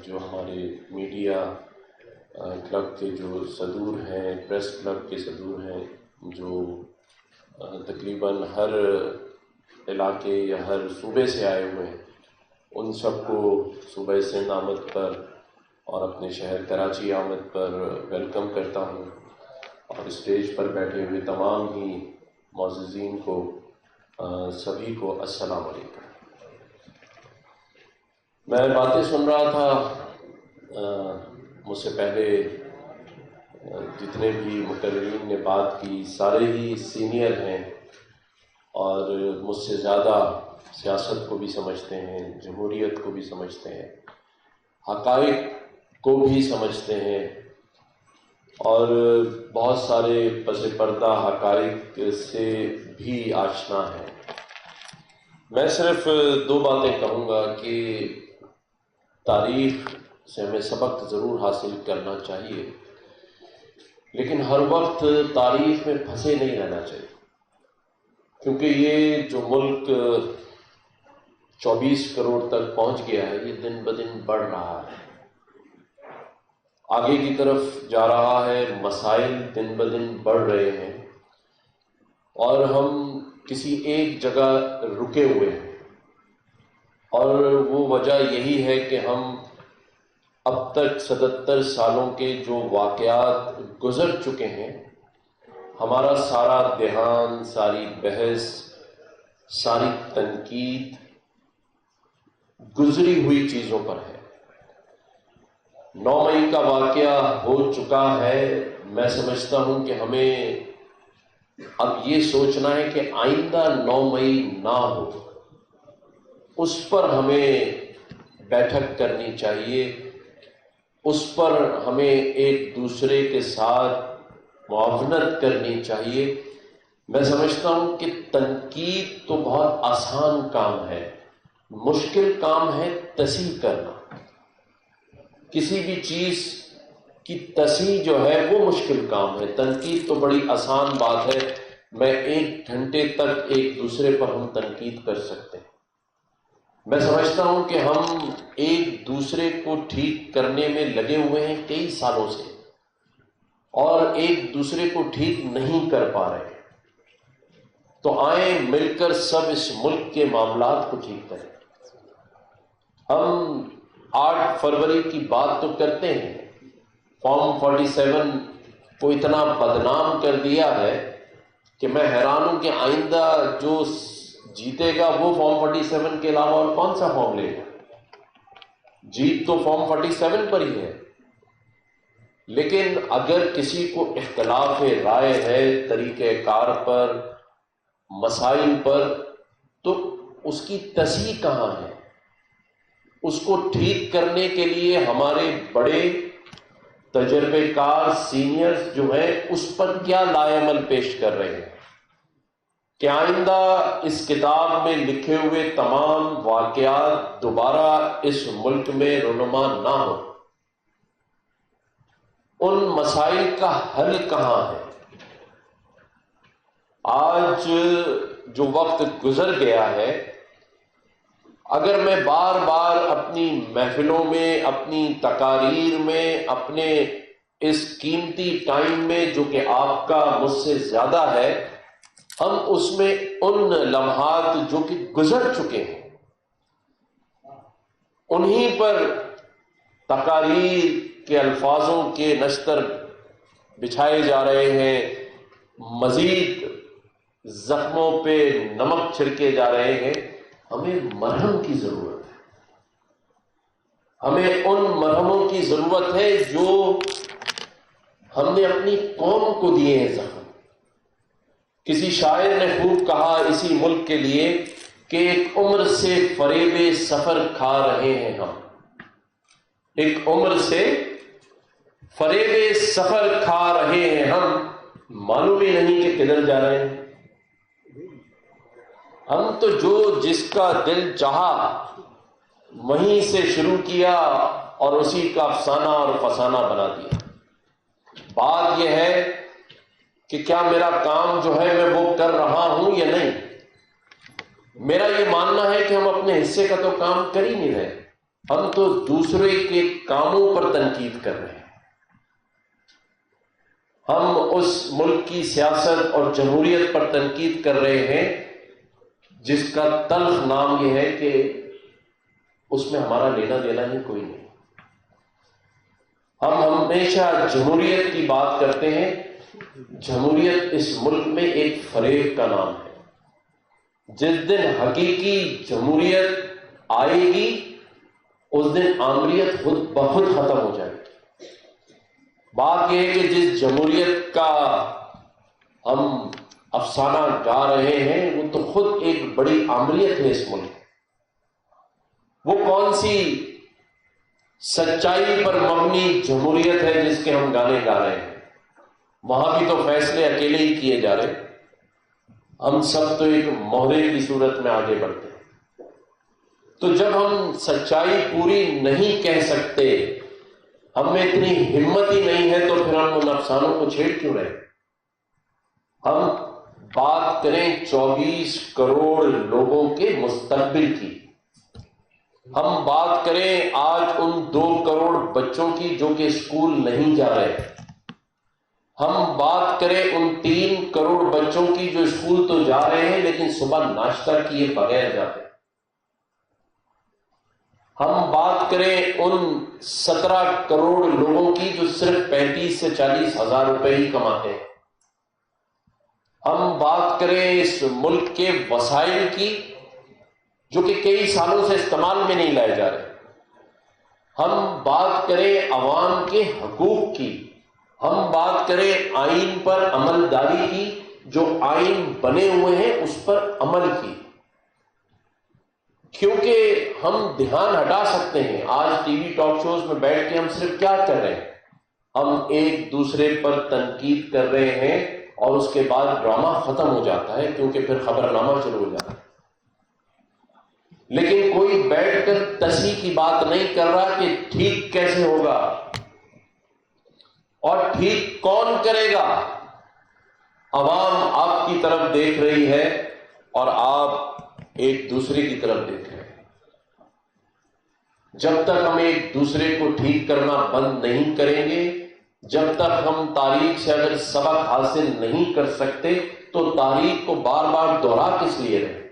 جو ہمارے media club کے جو صدور ہیں، پریس کلب کے صدور ہیں، جو تقریباً ہر علاقے یا ہر صوبے سے آئے ہوئے ہیں، ان سب کو صوبہ سندھ آمد پر اور اپنے شہر کراچی آمد پر ویلکم کرتا ہوں، اور اسٹیج پر بیٹھے ہوئے تمام ہی معززین کو سبھی کو السلام علیکم۔ میں باتیں سن رہا تھا، مجھ سے پہلے جتنے بھی مقررین نے بات کی سارے ہی سینئر ہیں اور مجھ سے زیادہ سیاست کو بھی سمجھتے ہیں، جمہوریت کو بھی سمجھتے ہیں، حقائق کو بھی سمجھتے ہیں، اور بہت سارے پس پردہ حقائق سے بھی آشنا ہیں۔ میں صرف دو باتیں کہوں گا کہ تاریخ سے ہمیں سبق ضرور حاصل کرنا چاہیے، لیکن ہر وقت تاریخ میں پھنسے نہیں رہنا چاہیے، کیونکہ یہ جو ملک 24 کروڑ تک پہنچ گیا ہے، یہ دن بدن بڑھ رہا ہے، آگے کی طرف جا رہا ہے، مسائل دن بدن بڑھ رہے ہیں، اور ہم کسی ایک جگہ رکے ہوئے ہیں، اور وہ وجہ یہی ہے کہ ہم اب تک 77 سالوں کے جو واقعات گزر چکے ہیں، ہمارا سارا دھیان، ساری بحث، ساری تنقید گزری ہوئی چیزوں پر ہے۔ 9 مئی کا واقعہ ہو چکا ہے، میں سمجھتا ہوں کہ ہمیں اب یہ سوچنا ہے کہ آئندہ 9 مئی نہ ہو، اس پر ہمیں بیٹھک کرنی چاہیے، اس پر ہمیں ایک دوسرے کے ساتھ معاونت کرنی چاہیے۔ میں سمجھتا ہوں کہ تنقید تو بہت آسان کام ہے، مشکل کام ہے تصحیح کرنا۔ کسی بھی چیز کی تصحیح جو ہے وہ مشکل کام ہے، تنقید تو بڑی آسان بات ہے، میں 1 گھنٹے تک ایک دوسرے پر ہم تنقید کر سکتے ہیں۔ میں سمجھتا ہوں کہ ہم ایک دوسرے کو ٹھیک کرنے میں لگے ہوئے ہیں کئی سالوں سے، اور ایک دوسرے کو ٹھیک نہیں کر پا رہے، تو آئیں مل کر سب اس ملک کے معاملات کو ٹھیک کریں۔ ہم 8 فروری کی بات تو کرتے ہیں، فارم 47 کو اتنا بدنام کر دیا ہے کہ میں حیران ہوں کہ آئندہ جو جیتے گا وہ فارم 47 کے علاوہ اور کون سا فارم لے گا؟ جیت تو فارم 47 پر ہی ہے۔ لیکن اگر کسی کو اختلاف رائے ہے طریقہ کار پر، مسائل پر، تو اس کی تصحیح کہاں ہے؟ اس کو ٹھیک کرنے کے لیے ہمارے بڑے تجربے کار سینئرز جو ہیں اس پر کیا لائے عمل پیش کر رہے ہیں کہ آئندہ اس کتاب میں لکھے ہوئے تمام واقعات دوبارہ اس ملک میں رونما نہ ہو۔ ان مسائل کا حل کہاں ہے؟ آج جو وقت گزر گیا ہے، اگر میں بار بار اپنی محفلوں میں، اپنی تقاریر میں، اپنے اس قیمتی ٹائم میں جو کہ آپ کا مجھ سے زیادہ ہے، ہم اس میں ان لمحات جو کہ گزر چکے ہیں انہی پر تقاریر کے الفاظوں کے نشتر بچھائے جا رہے ہیں، مزید زخموں پہ نمک چھڑکے جا رہے ہیں۔ ہمیں مرہم کی ضرورت ہے، ہمیں ان مرہموں کی ضرورت ہے جو ہم نے اپنی قوم کو دیے ہیں زخم۔ کسی شاعر نے خوب کہا اسی ملک کے لیے کہ ایک عمر سے فریب سفر کھا رہے ہیں ہم، ایک عمر سے فریب سفر کھا رہے ہیں ہم، معلوم ہی نہیں کہ کدھر جا رہے ہیں۔ ہم تو جو جس کا دل چاہا وہیں سے شروع کیا اور اسی کا افسانہ اور فسانہ بنا دیا۔ بات یہ ہے کہ کیا میرا کام جو ہے میں وہ کر رہا ہوں یا نہیں؟ میرا یہ ماننا ہے کہ ہم اپنے حصے کا تو کام کر ہی نہیں رہے، ہم تو دوسرے کے کاموں پر تنقید کر رہے ہیں. ہم اس ملک کی سیاست اور جمہوریت پر تنقید کر رہے ہیں جس کا تلخ نام یہ ہے کہ اس میں ہمارا لینا دینا ہی کوئی نہیں. ہم ہمیشہ جمہوریت کی بات کرتے ہیں. جمہوریت اس ملک میں ایک فریب کا نام ہے. جس دن حقیقی جمہوریت آئے گی اس دن آمریت خود بخود ختم ہو جائے گی. بات یہ ہے کہ جس جمہوریت کا ہم افسانہ گا رہے ہیں وہ تو خود ایک بڑی آمریت ہے اس ملک. وہ کون سی سچائی پر مبنی جمہوریت ہے جس کے ہم گانے گا رہے ہیں؟ وہاں بھی تو فیصلے اکیلے ہی کیے جا رہے. ہم سب تو ایک مہرے کی صورت میں آگے بڑھتے ہیں. تو جب ہم سچائی پوری نہیں کہہ سکتے، ہم میں اتنی ہمت ہی نہیں ہے، تو پھر ہم ان افسانوں کو چھیڑ کیوں رہے؟ ہم بات کریں 24 کروڑ لوگوں کے مستقبل کی. ہم بات کریں آج ان 2 کروڑ بچوں کی جو کہ اسکول نہیں جا رہے. ہم بات کریں ان 3 کروڑ بچوں کی جو اسکول تو جا رہے ہیں لیکن صبح ناشتہ کیے بغیر جاتے. ہم بات کریں ان 17 کروڑ لوگوں کی جو صرف 35 سے 40 ہزار روپے ہی کماتے ہیں. ہم بات کریں اس ملک کے وسائل کی جو کہ کئی سالوں سے استعمال میں نہیں لائے جا رہے. ہم بات کریں عوام کے حقوق کی. ہم بات کریں آئین پر عمل داری کی، جو آئین بنے ہوئے ہیں اس پر عمل کی. کیونکہ ہم دھیان ہٹا سکتے ہیں. آج ٹی وی ٹاک شوز میں بیٹھ کے ہم صرف کیا کر رہے ہیں؟ ہم ایک دوسرے پر تنقید کر رہے ہیں اور اس کے بعد ڈرامہ ختم ہو جاتا ہے کیونکہ پھر خبرنامہ شروع ہو جاتا ہے. لیکن کوئی بیٹھ کر تصحیح کی بات نہیں کر رہا کہ ٹھیک کیسے ہوگا اور ٹھیک کون کرے گا. عوام آپ کی طرف دیکھ رہی ہے اور آپ ایک دوسرے کی طرف دیکھ رہے ہیں. جب تک ہم ایک دوسرے کو ٹھیک کرنا بند نہیں کریں گے، جب تک ہم تاریخ سے اگر سبق حاصل نہیں کر سکتے تو تاریخ کو بار بار دوہرا کس لیے رہے؟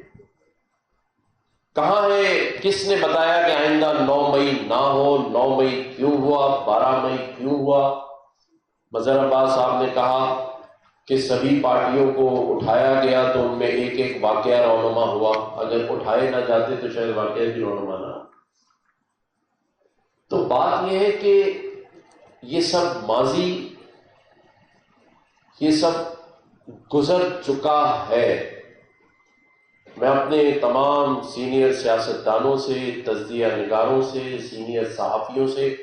کہاں ہے؟ کس نے بتایا کہ آئندہ 9 مئی نہ ہو؟ 9 مئی کیوں ہوا؟ 12 مئی کیوں ہوا؟ مظہر عباس صاحب نے کہا کہ سبھی پارٹیوں کو اٹھایا گیا تو ان میں ایک ایک واقعہ رونما ہوا. اگر اٹھائے نہ جاتے تو شاید واقعہ بھی رونما نہ. تو بات یہ ہے کہ یہ سب ماضی، یہ سب گزر چکا ہے. میں اپنے تمام سینئر سیاستدانوں سے، تجزیہ نگاروں سے، سینئر صحافیوں سے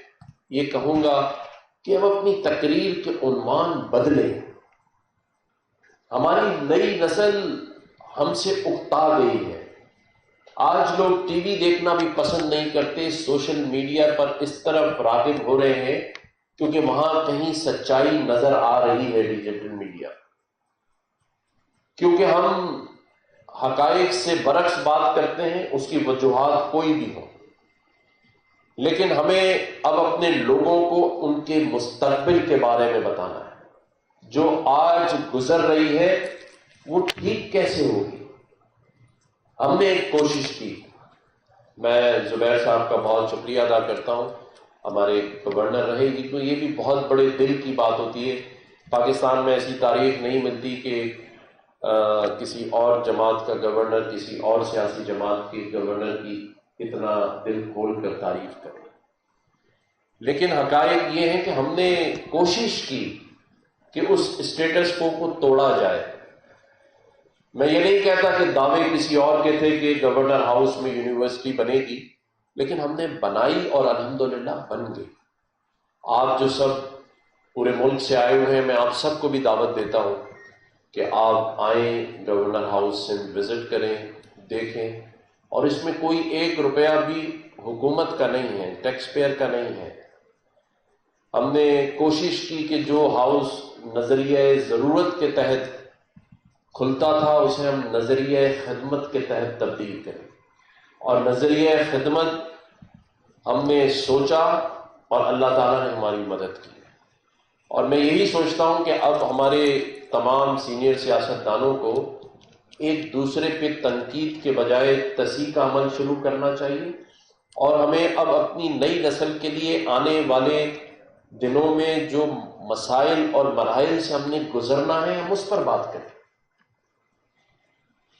یہ کہوں گا کہ اب اپنی تقریر کے عنوان بدلیں. ہماری نئی نسل ہم سے اکتا گئی ہے. آج لوگ ٹی وی دیکھنا بھی پسند نہیں کرتے، سوشل میڈیا پر اس طرف راغب ہو رہے ہیں کیونکہ وہاں کہیں سچائی نظر آ رہی ہے. ڈیجیٹل میڈیا، کیونکہ ہم حقائق سے برعکس بات کرتے ہیں، اس کی وجوہات کوئی بھی ہو، لیکن ہمیں اب اپنے لوگوں کو ان کے مستقبل کے بارے میں بتانا ہے. جو آج گزر رہی ہے وہ ٹھیک کیسے ہوگی؟ ہم نے ایک کوشش کی. میں زبیر صاحب کا بہت شکریہ ادا کرتا ہوں. ہمارے گورنر رہے گی تو یہ بھی بہت بڑے دل کی بات ہوتی ہے. پاکستان میں ایسی تاریخ نہیں ملتی کہ کسی اور جماعت کا گورنر کسی اور سیاسی جماعت کے گورنر کی اتنا دل کھول کر تعریف کرے. لیکن حقائق یہ ہے کہ ہم نے کوشش کی کہ اس اسٹیٹس کو توڑا جائے. میں یہ نہیں کہتا کہ دعوے کسی اور کے تھے کہ گورنر ہاؤس میں یونیورسٹی بنے گی، لیکن ہم نے بنائی اور الحمدللہ بن گئی. آپ جو سب پورے ملک سے آئے ہوئے ہیں، میں آپ سب کو بھی دعوت دیتا ہوں کہ آپ آئیں، گورنر ہاؤس سے وزٹ کریں، دیکھیں. اور اس میں کوئی 1 روپیہ بھی حکومت کا نہیں ہے، ٹیکس پیئر کا نہیں ہے. ہم نے کوشش کی کہ جو ہاؤس نظریہ ضرورت کے تحت کھلتا تھا اسے ہم نظریہ خدمت کے تحت تبدیل کریں. اور نظریہ خدمت ہم نے سوچا اور اللہ تعالیٰ نے ہماری مدد کی. اور میں یہی سوچتا ہوں کہ اب ہمارے تمام سینئر سیاستدانوں کو ایک دوسرے پہ تنقید کے بجائے تصحیح کا عمل شروع کرنا چاہیے، اور ہمیں اب اپنی نئی نسل کے لیے آنے والے دنوں میں جو مسائل اور مراحل سے ہم نے گزرنا ہے ہم اس پر بات کریں.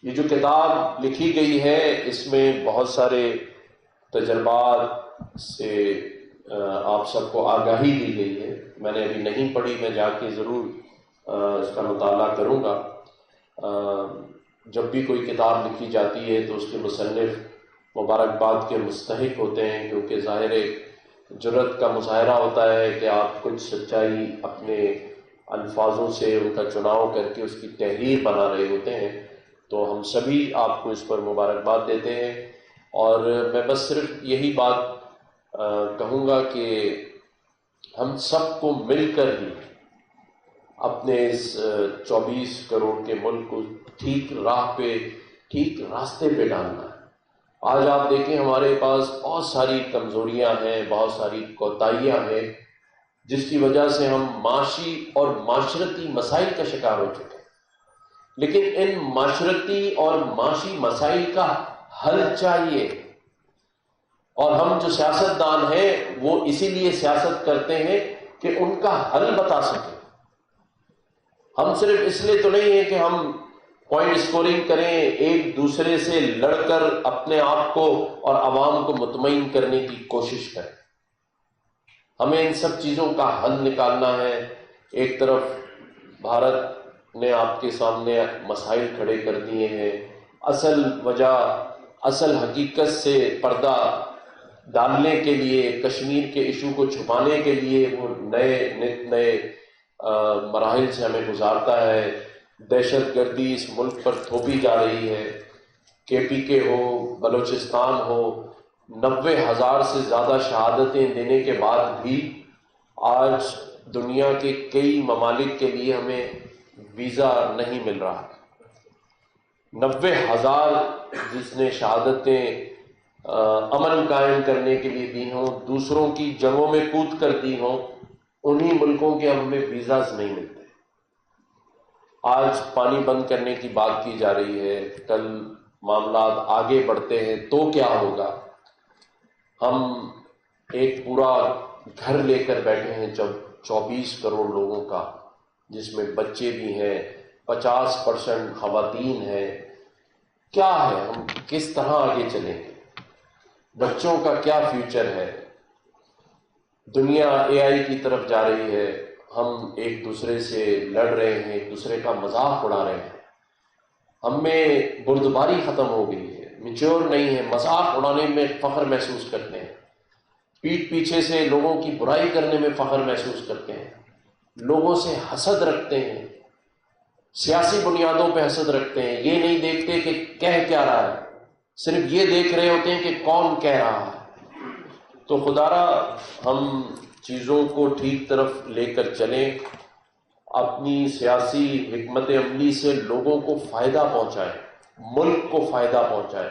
یہ جو کتاب لکھی گئی ہے اس میں بہت سارے تجربات سے آپ سب کو آگاہی دی گئی ہے. میں نے ابھی نہیں پڑھی، میں جا کے ضرور اس کا مطالعہ کروں گا. جب بھی کوئی کتاب لکھی جاتی ہے تو اس کے مصنف مبارکباد کے مستحق ہوتے ہیں، کیونکہ ظاہر جرأت کا مظاہرہ ہوتا ہے کہ آپ کچھ سچائی اپنے الفاظوں سے ان کا چناؤ کر کے اس کی تحریر بنا رہے ہوتے ہیں. تو ہم سبھی آپ کو اس پر مبارکباد دیتے ہیں. اور میں بس صرف یہی بات کہوں گا کہ ہم سب کو مل کر ہی اپنے اس 24 کروڑ کے ملک کو ٹھیک راہ پہ، ٹھیک راستے پہ ڈالنا ہے. آج آپ دیکھیں ہمارے پاس بہت ساری کمزوریاں ہیں، بہت ساری کوتاہیاں ہیں، جس کی وجہ سے ہم معاشی اور معاشرتی مسائل کا شکار ہو چکے ہیں. لیکن ان معاشرتی اور معاشی مسائل کا حل چاہیے، اور ہم جو سیاستدان ہیں وہ اسی لیے سیاست کرتے ہیں کہ ان کا حل بتا سکیں. ہم صرف اس لیے تو نہیں ہے کہ ہم پوائنٹ اسکورنگ کریں، ایک دوسرے سے لڑ کر اپنے آپ کو اور عوام کو مطمئن کرنے کی کوشش کریں. ہمیں ان سب چیزوں کا حل نکالنا ہے. ایک طرف بھارت نے آپ کے سامنے مسائل کھڑے کر دیے ہیں، اصل وجہ، اصل حقیقت سے پردہ ڈالنے کے لیے، کشمیر کے ایشو کو چھپانے کے لیے وہ نئے مراحل سے ہمیں گزارتا ہے. دہشت گردی اس ملک پر تھوپی جا رہی ہے. KPK ہو، بلوچستان ہو، 90,000 سے زیادہ شہادتیں دینے کے بعد بھی آج دنیا کے کئی ممالک کے لیے ہمیں ویزا نہیں مل رہا. 90,000 جس نے شہادتیں امن قائم کرنے کے لیے دی ہوں، دوسروں کی جنگوں میں کود کر دی ہوں، انہی ملکوں کے ہمیں ویزاز نہیں ملتے. آج پانی بند کرنے کی بات کی جا رہی ہے، کل معاملات آگے بڑھتے ہیں تو کیا ہوگا؟ ہم ایک پورا گھر لے کر بیٹھے ہیں جب 24 کروڑ لوگوں کا، جس میں بچے بھی ہیں، 50% خواتین ہیں. کیا ہے؟ ہم کس طرح آگے چلیں گے؟ بچوں کا کیا فیوچر ہے؟ دنیا AI کی طرف جا رہی ہے، ہم ایک دوسرے سے لڑ رہے ہیں، ایک دوسرے کا مذاق اڑا رہے ہیں. ہم میں بردباری ختم ہو گئی ہے، میچور نہیں ہے، مذاق اڑانے میں فخر محسوس کرتے ہیں، پیٹھ پیچھے سے لوگوں کی برائی کرنے میں فخر محسوس کرتے ہیں، لوگوں سے حسد رکھتے ہیں، سیاسی بنیادوں پہ حسد رکھتے ہیں. یہ نہیں دیکھتے کہ کہہ کیا رہا ہے، صرف یہ دیکھ رہے ہوتے ہیں کہ کون کہہ رہا ہے. تو خدارا ہم چیزوں کو ٹھیک طرف لے کر چلیں، اپنی سیاسی حکمت عملی سے لوگوں کو فائدہ پہنچائیں، ملک کو فائدہ پہنچائیں،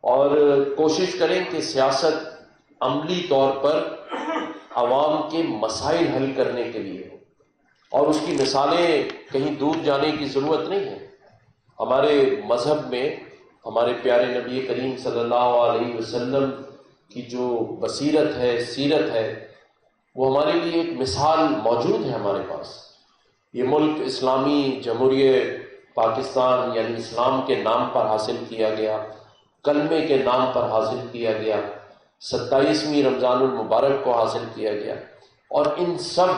اور کوشش کریں کہ سیاست عملی طور پر عوام کے مسائل حل کرنے کے لیے، اور اس کی مثالیں کہیں دور جانے کی ضرورت نہیں ہے. ہمارے مذہب میں ہمارے پیارے نبی کریم صلی اللہ علیہ وسلم کی جو بصیرت ہے، سیرت ہے، وہ ہمارے لیے ایک مثال موجود ہے ہمارے پاس. یہ ملک اسلامی جمہوریہ پاکستان یعنی اسلام کے نام پر حاصل کیا گیا، کلمے کے نام پر حاصل کیا گیا، 27ویں رمضان المبارک کو حاصل کیا گیا. اور ان سب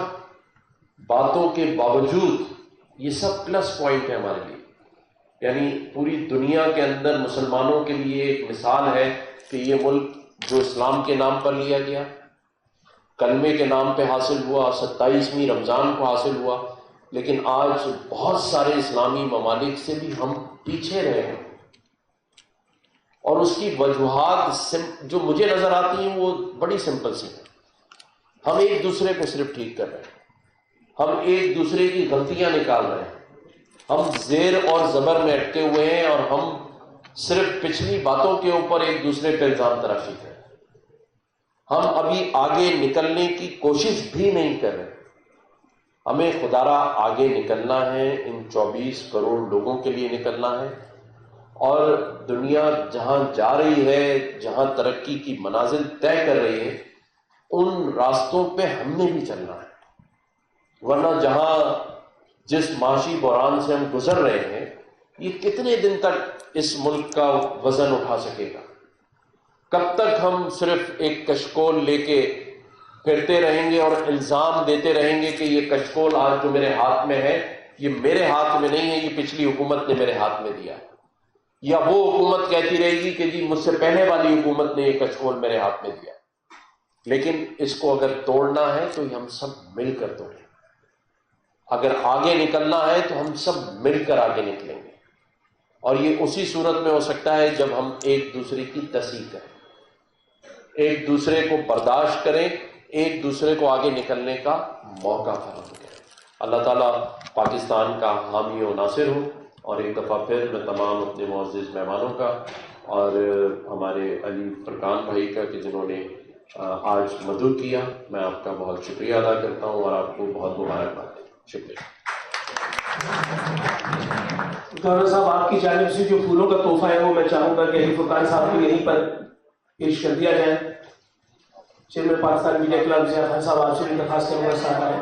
باتوں کے باوجود یہ سب پلس پوائنٹ ہے ہمارے لیے. یعنی پوری دنیا کے اندر مسلمانوں کے لیے ایک مثال ہے کہ یہ ملک جو اسلام کے نام پر لیا گیا، کلمے کے نام پہ حاصل ہوا، 27ویں رمضان کو حاصل ہوا، لیکن آج بہت سارے اسلامی ممالک سے بھی ہم پیچھے رہے ہیں. اور اس کی وجوہات جو مجھے نظر آتی ہیں وہ بڑی سمپل سی ہیں. ہم ایک دوسرے کو صرف ٹھیک کر رہے ہیں، ہم ایک دوسرے کی غلطیاں نکال رہے ہیں، ہم زیر اور زبر میں اٹکے ہوئے ہیں، اور ہم صرف پچھلی باتوں کے اوپر ایک دوسرے پہ الزام تراشی کریں. ہم ابھی آگے نکلنے کی کوشش بھی نہیں کر رہے. ہمیں خدارا آگے نکلنا ہے، ان 24 کروڑ لوگوں کے لیے نکلنا ہے، اور دنیا جہاں جا رہی ہے، جہاں ترقی کی منازل طے کر رہی ہے، ان راستوں پہ ہم نے بھی چلنا ہے. ورنہ جہاں جس معاشی بحران سے ہم گزر رہے ہیں، یہ کتنے دن تک اس ملک کا وزن اٹھا سکے گا؟ کب تک ہم صرف ایک کشکول لے کے پھرتے رہیں گے اور الزام دیتے رہیں گے کہ یہ کشکول آج جو میرے ہاتھ میں ہے، یہ میرے ہاتھ میں نہیں ہے، یہ پچھلی حکومت نے میرے ہاتھ میں دیا؟ یا وہ حکومت کہتی رہے گی کہ جی مجھ سے پہلے والی حکومت نے یہ کشکول میرے ہاتھ میں دیا. لیکن اس کو اگر توڑنا ہے تو یہ ہم سب مل کر توڑیں. اگر آگے نکلنا ہے تو ہم سب مل کر آگے نکلیں گے، اور یہ اسی صورت میں ہو سکتا ہے جب ہم ایک دوسرے کی تصحیح کریں، ایک دوسرے کو برداشت کریں، ایک دوسرے کو آگے نکلنے کا موقع فراہم کریں. اللہ تعالیٰ پاکستان کا حامی و ناصر ہو. اور ایک دفعہ پھر میں تمام اپنے معزز مہمانوں کا اور ہمارے علی فرقان بھائی کا کہ جنہوں نے آج مدعو کیا، میں آپ کا بہت شکریہ ادا کرتا ہوں اور آپ کو بہت مبارکباد. شکریہ. گورنر صاحب، آپ کی جانب سے جو پھولوں کا تحفہ ہے وہ میں چاہوں گا کہ علی فرقان صاحب کو یہیں پر پیش کر دیا جائے. Chairman Pakistan media club Zia Khan صاحب، آپ سے بھی درخواست کروں گا صاحب آئے.